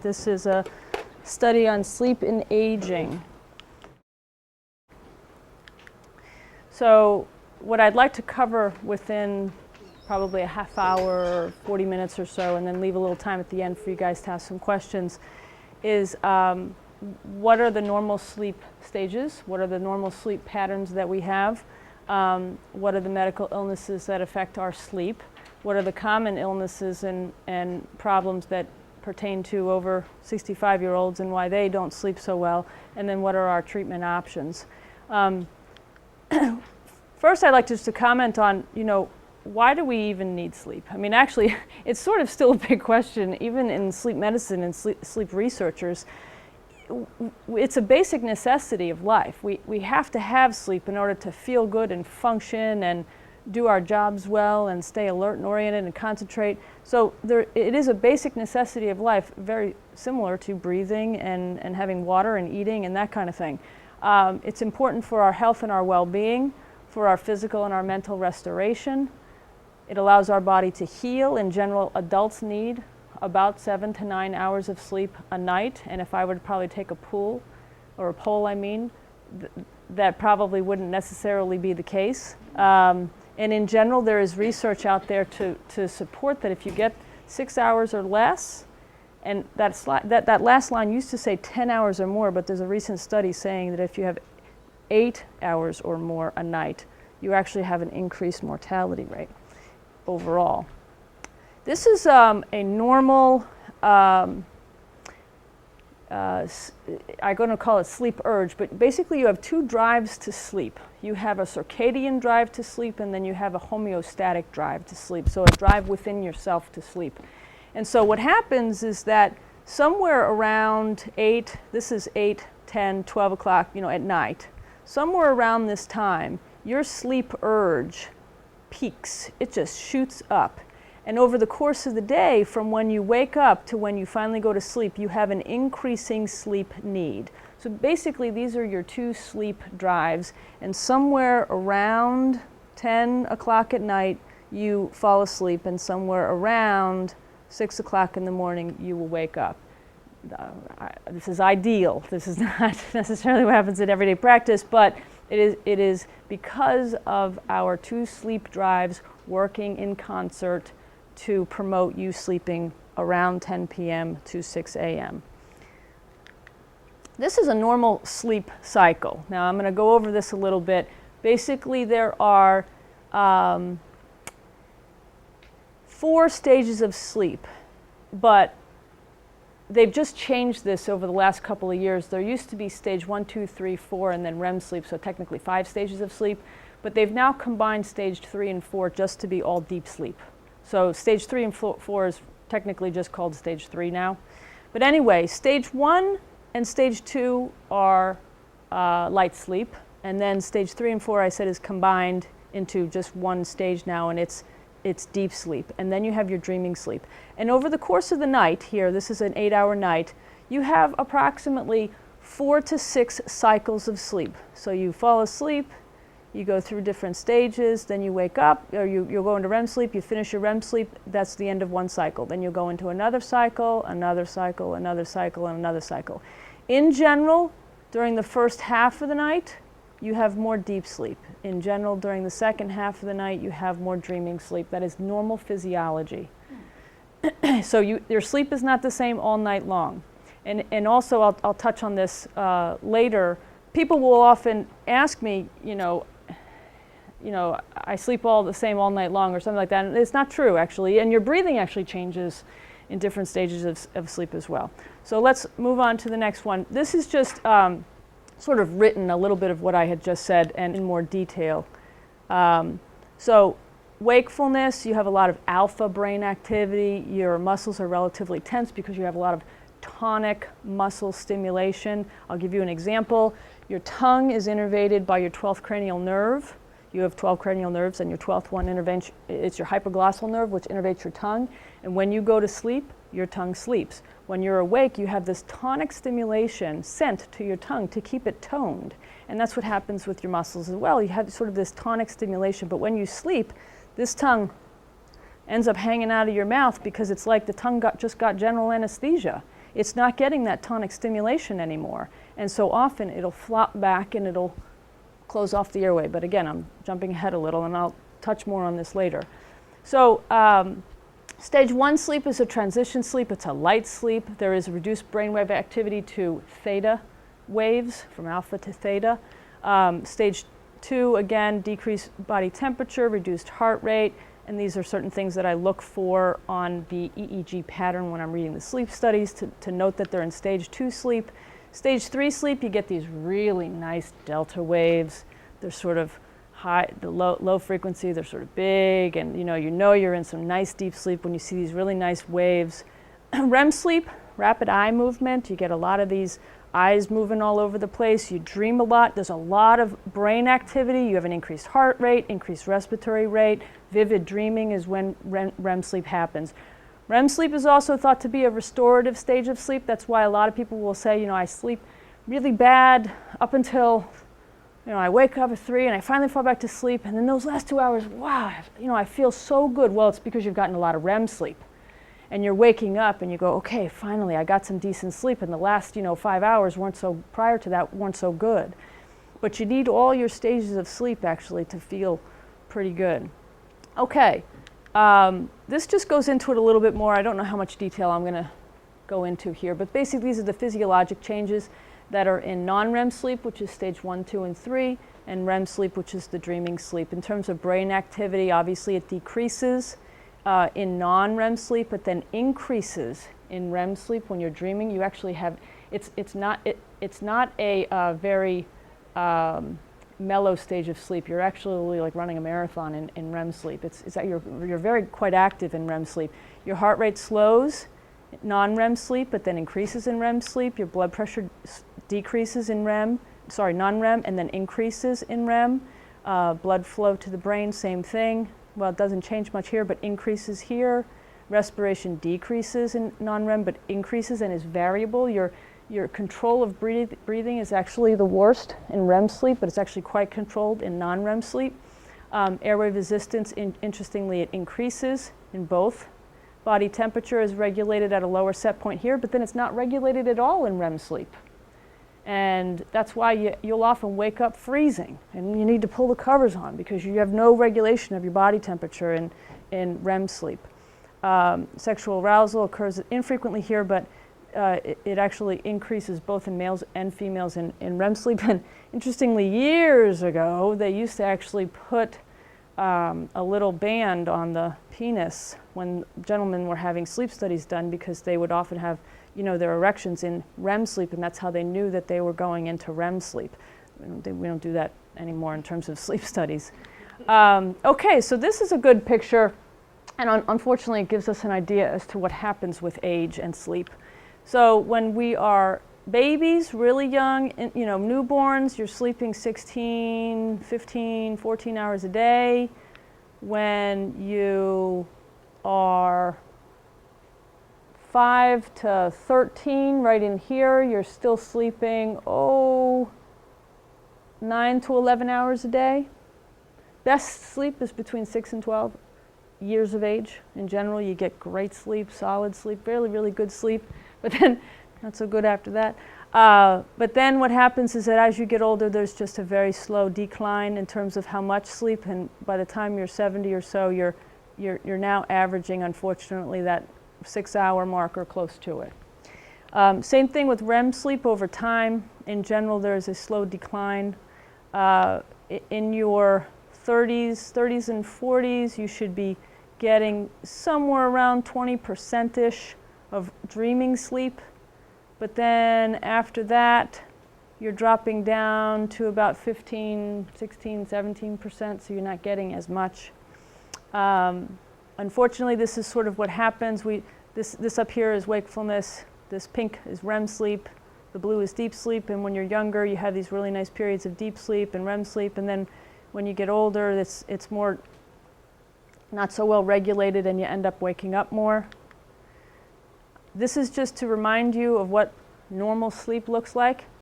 This is a study on sleep in aging. So what I'd like to cover within probably a half hour or 40 minutes or so, and then leave a little time at the end for you guys to ask some questions, is what are the normal sleep stages? What are the normal sleep patterns that we have? What are the medical illnesses that affect our sleep? What are the common illnesses and problems that pertain to over 65-year-olds and why they don't sleep so well? And then what are our treatment options? First, I'd like just to comment on, why do we even need sleep? I mean, actually, it's sort of still a big question, even in sleep medicine and sleep researchers. It's a basic necessity of life. We have to have sleep in order to feel good and function and do our jobs well and stay alert and oriented and concentrate. So it is a basic necessity of life, very similar to breathing and having water and eating and that kind of thing. It's important for our health and our well-being, for our physical and our mental restoration. It allows our body to heal. In general, adults need about 7 to 9 hours of sleep a night, and if I were to probably take a poll, that probably wouldn't necessarily be the case. And in general, there is research out there to support that if you get 6 hours or less, and that last line used to say 10 hours or more, but there's a recent study saying that if you have 8 hours or more a night, you actually have an increased mortality rate overall. This is a normal, I'm going to call it sleep urge, but basically you have two drives to sleep. You have a circadian drive to sleep, and then you have a homeostatic drive to sleep, so a drive within yourself to sleep. And so what happens is that somewhere around 8, this is 8, 10, 12 o'clock, at night, somewhere around this time, your sleep urge peaks. It just shoots up. And over the course of the day, from when you wake up to when you finally go to sleep, you have an increasing sleep need. So basically, these are your two sleep drives, and somewhere around 10 o'clock at night, you fall asleep, and somewhere around 6 o'clock in the morning, you will wake up. This is ideal. This is not necessarily what happens in everyday practice, but it is because of our two sleep drives working in concert to promote you sleeping around 10 p.m. to 6 a.m. This is a normal sleep cycle. Now I'm going to go over this a little bit. Basically, there are 4 stages of sleep, but they've just changed this over the last couple of years. There used to be stage 1, 2, 3, 4, and then REM sleep, so technically 5 stages of sleep. But they've now combined stage 3 and 4 just to be all deep sleep. So stage 3 and 4 is technically just called stage 3 now. But anyway, stage 1 and stage 2 are light sleep. And then stage 3 and 4, I said, is combined into just one stage now, and it's deep sleep. And then you have your dreaming sleep. And over the course of the night here, this is an 8-hour night, you have approximately 4 to 6 cycles of sleep. So you fall asleep, you go through different stages, then you wake up, or you'll go into REM sleep, you finish your REM sleep, that's the end of one cycle. Then you'll go into another cycle, another cycle, another cycle, and another cycle. In general, during the first half of the night, you have more deep sleep. In general, during the second half of the night, you have more dreaming sleep. That is normal physiology. So your sleep is not the same all night long. And also, I'll touch on this later. People will often ask me, I sleep all the same all night long or something like that. And it's not true, actually. And your breathing actually changes in different stages of sleep as well. So let's move on to the next one. This is just sort of written a little bit of what I had just said and in more detail. So wakefulness, you have a lot of alpha brain activity. Your muscles are relatively tense because you have a lot of tonic muscle stimulation. I'll give you an example. Your tongue is innervated by your 12th cranial nerve. You have 12 cranial nerves, and your 12th one it's your hypoglossal nerve, which innervates your tongue. And when you go to sleep, your tongue sleeps. When you're awake, you have this tonic stimulation sent to your tongue to keep it toned. And that's what happens with your muscles as well. You have sort of this tonic stimulation, but when you sleep, this tongue ends up hanging out of your mouth because it's like the tongue just got general anesthesia. it's not getting that tonic stimulation anymore. And so often it'll flop back and it'll close off the airway. But again, I'm jumping ahead a little, and I'll touch more on this later. So stage 1 sleep is a transition sleep. It's a light sleep. There is reduced brainwave activity to theta waves, from alpha to theta. Stage 2, again, decreased body temperature, reduced heart rate, and these are certain things that I look for on the EEG pattern when I'm reading the sleep studies to note that they're in stage 2 sleep. Stage 3 sleep, you get these really nice delta waves. They're sort of high, the low frequency, they're sort of big, and you know you're in some nice deep sleep when you see these really nice waves. REM sleep, rapid eye movement, you get a lot of these eyes moving all over the place, you dream a lot, there's a lot of brain activity, you have an increased heart rate, increased respiratory rate, vivid dreaming is when REM sleep happens. REM sleep is also thought to be a restorative stage of sleep. That's why a lot of people will say, I sleep really bad up until, I wake up at 3 and I finally fall back to sleep, and then those last 2 hours, wow, I feel so good. Well, it's because you've gotten a lot of REM sleep. And you're waking up and you go, okay, finally, I got some decent sleep, and the last, 5 hours prior to that weren't so good. But you need all your stages of sleep, actually, to feel pretty good. Okay. This just goes into it a little bit more. I don't know how much detail I'm going to go into here, but basically these are the physiologic changes that are in non-REM sleep, which is stage 1, 2, and 3, and REM sleep, which is the dreaming sleep. In terms of brain activity, obviously it decreases in non-REM sleep, but then increases in REM sleep when you're dreaming. You actually have, it's not a very mellow stage of sleep. You're actually like running a marathon in REM sleep. It's that you're quite active in REM sleep. Your heart rate slows non-REM sleep, but then increases in REM sleep. Your blood pressure decreases in non-REM, and then increases in REM. Blood flow to the brain, same thing. Well, it doesn't change much here, but increases here. Respiration decreases in non-REM, but increases and is variable. Your control of breathing is actually the worst in REM sleep, but it's actually quite controlled in non-REM sleep. Airway resistance, interestingly, it increases in both. Body temperature is regulated at a lower set point here, but then it's not regulated at all in REM sleep. And that's why you'll often wake up freezing, and you need to pull the covers on because you have no regulation of your body temperature in REM sleep. Sexual arousal occurs infrequently here, but it actually increases both in males and females in REM sleep. And interestingly, years ago, they used to actually put a little band on the penis when gentlemen were having sleep studies done, because they would often have, their erections in REM sleep, and that's how they knew that they were going into REM sleep. We don't do that anymore in terms of sleep studies. Okay, so this is a good picture, and unfortunately it gives us an idea as to what happens with age and sleep. So when we are babies, really young, newborns, you're sleeping 16, 15, 14 hours a day. When you are 5 to 13, right in here, you're still sleeping, 9 to 11 hours a day. Best sleep is between 6 and 12 years of age. In general, you get great sleep, solid sleep, really, really good sleep, but then not so good after that. But then what happens is that as you get older, there's just a very slow decline in terms of how much sleep, and by the time you're 70 or so, you're now averaging, unfortunately, that 6-hour mark or close to it. Same thing with REM sleep over time. In general, there's a slow decline. In your 30s and 40s, you should be getting somewhere around 20%-ish of dreaming sleep. But then after that, you're dropping down to about 15, 16, 17%, so you're not getting as much. Unfortunately, this is sort of what happens. This up here is wakefulness. This pink is REM sleep. The blue is deep sleep. And when you're younger, you have these really nice periods of deep sleep and REM sleep. And then when you get older, it's more not so well regulated, and you end up waking up more. This is just to remind you of what normal sleep looks like.